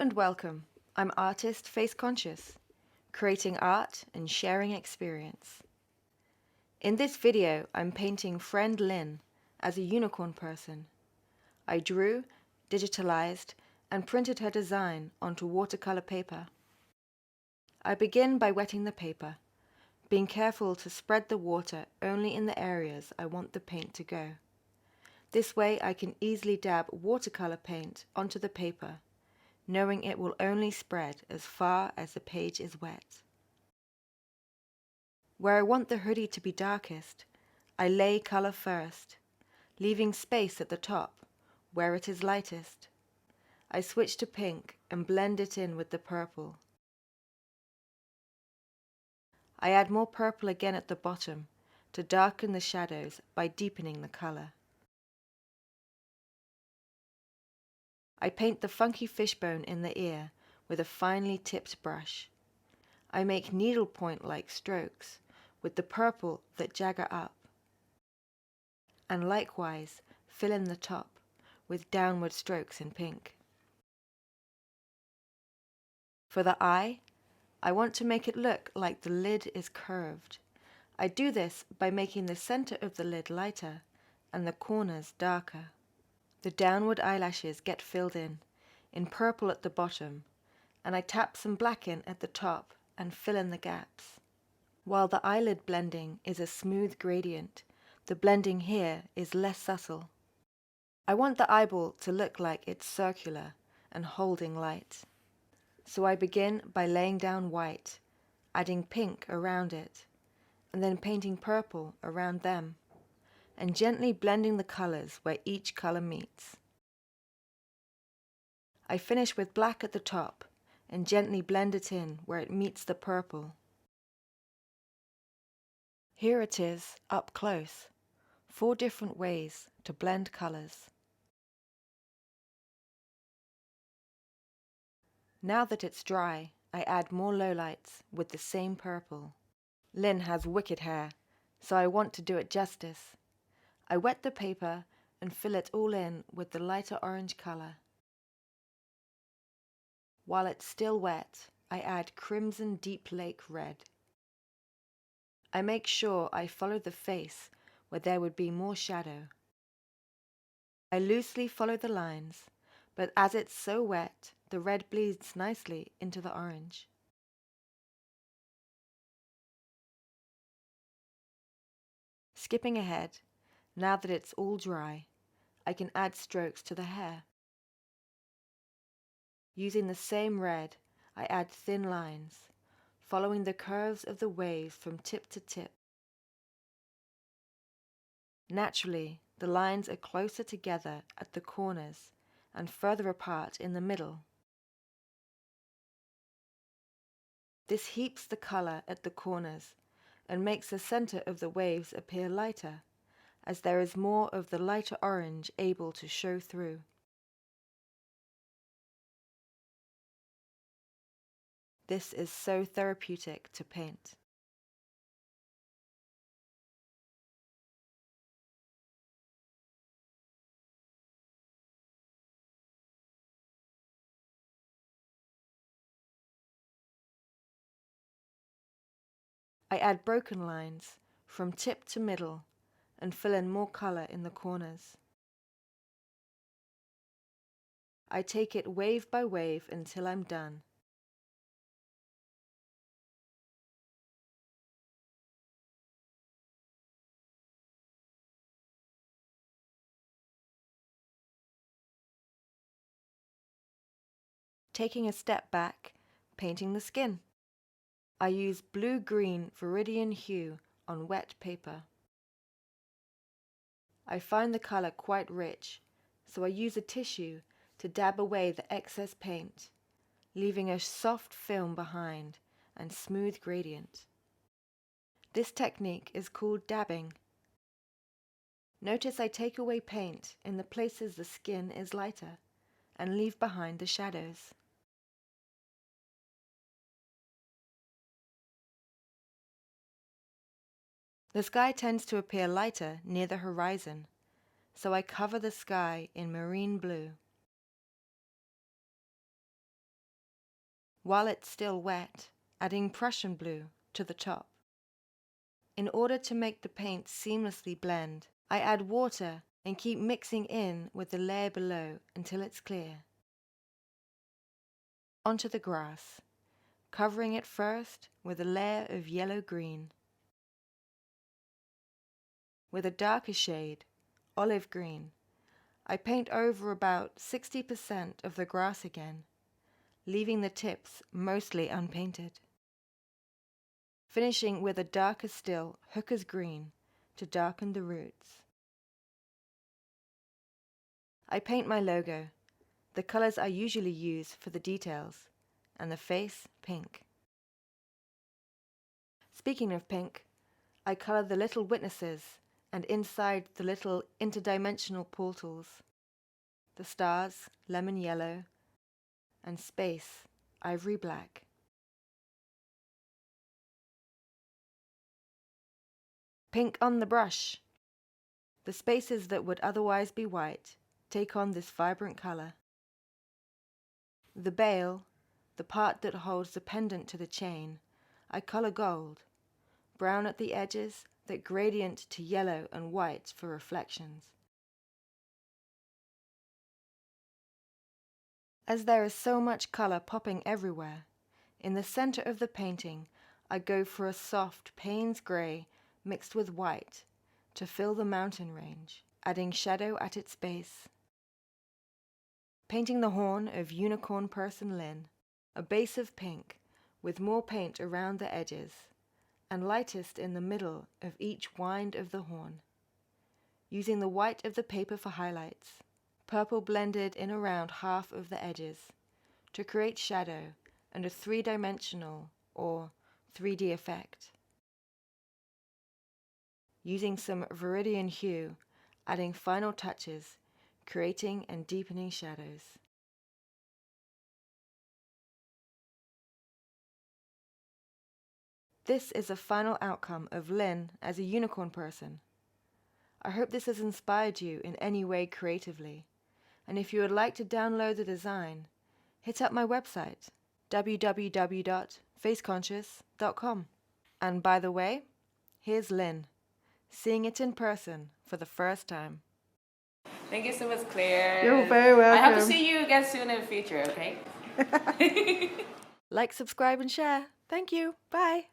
and welcome. I'm artist Face Conscious, creating art and sharing experience. In this video, I'm painting friend Lynn as a unicorn person. I drew, digitalized, and printed her design onto watercolor paper. I begin by wetting the paper, being careful to spread the water only in the areas I want the paint to go. This way I can easily dab watercolor paint onto the paper, knowing it will only spread as far as the page is wet. Where I want the hoodie to be darkest, I lay color first, leaving space at the top where it is lightest. I switch to pink and blend it in with the purple. I add more purple again at the bottom to darken the shadows by deepening the color. I paint the funky fishbone in the ear with a finely tipped brush. I make needlepoint-like strokes with the purple that jagger up, and likewise fill in the top with downward strokes in pink. For the eye, I want to make it look like the lid is curved. I do this by making the center of the lid lighter and the corners darker. The downward eyelashes get filled in purple at the bottom, and I tap some black in at the top and fill in the gaps. While the eyelid blending is a smooth gradient, the blending here is less subtle. I want the eyeball to look like it's circular and holding light. So I begin by laying down white, adding pink around it, and then painting purple around them, and gently blending the colors where each color meets. I finish with black at the top and gently blend it in where it meets the purple. Here it is, up close, 4 different ways to blend colors. Now that it's dry, I add more lowlights with the same purple. Lynn has wicked hair, so I want to do it justice. I wet the paper and fill it all in with the lighter orange color. While it's still wet, I add crimson deep lake red. I make sure I follow the face where there would be more shadow. I loosely follow the lines, but as it's so wet, the red bleeds nicely into the orange. Skipping ahead, now that it's all dry, I can add strokes to the hair. Using the same red, I add thin lines, following the curves of the waves from tip to tip. Naturally, the lines are closer together at the corners and further apart in the middle. This heaps the color at the corners and makes the center of the waves appear lighter, as there is more of the lighter orange able to show through. This is so therapeutic to paint. I add broken lines from tip to middle and fill in more color in the corners. I take it wave by wave until I'm done. Taking a step back, painting the skin. I use blue-green Viridian hue on wet paper. I find the color quite rich, so I use a tissue to dab away the excess paint, leaving a soft film behind and smooth gradient. This technique is called dabbing. Notice I take away paint in the places the skin is lighter and leave behind the shadows. The sky tends to appear lighter near the horizon, so I cover the sky in marine blue. while it's still wet, adding Prussian blue to the top. In order to make the paint seamlessly blend, I add water and keep mixing in with the layer below until it's clear. Onto the grass, covering it first with a layer of yellow-green. With a darker shade, olive green, I paint over about 60% of the grass again, leaving the tips mostly unpainted. Finishing with a darker still hooker's green to darken the roots. I paint my logo, the colors I usually use for the details, and the face pink. Speaking of pink, I color the little witnesses and inside the little interdimensional portals. The stars, lemon yellow, and space, ivory black. Pink on the brush. The spaces that would otherwise be white take on this vibrant color. The bail, the part that holds the pendant to the chain, I color gold, brown at the edges that gradient to yellow and white for reflections. As there is so much color popping everywhere, in the center of the painting, I go for a soft Payne's gray mixed with white to fill the mountain range, adding shadow at its base. Painting the horn of unicorn Person Linh, a base of pink with more paint around the edges, and lightest in the middle of each wind of the horn. Using the white of the paper for highlights, purple blended in around half of the edges to create shadow and a three-dimensional or 3D effect. Using some Viridian hue, adding final touches, creating and deepening shadows. This is a final outcome of Linh as a unicorn person. I hope this has inspired you in any way creatively, and if you would like to download the design, hit up my website, www.faceconscious.com. And by the way, here's Linh, seeing it in person for the first time. Thank you so much, Claire. You're very welcome. I hope to see you again soon in the future, okay? Like, subscribe, and share. Thank you. Bye.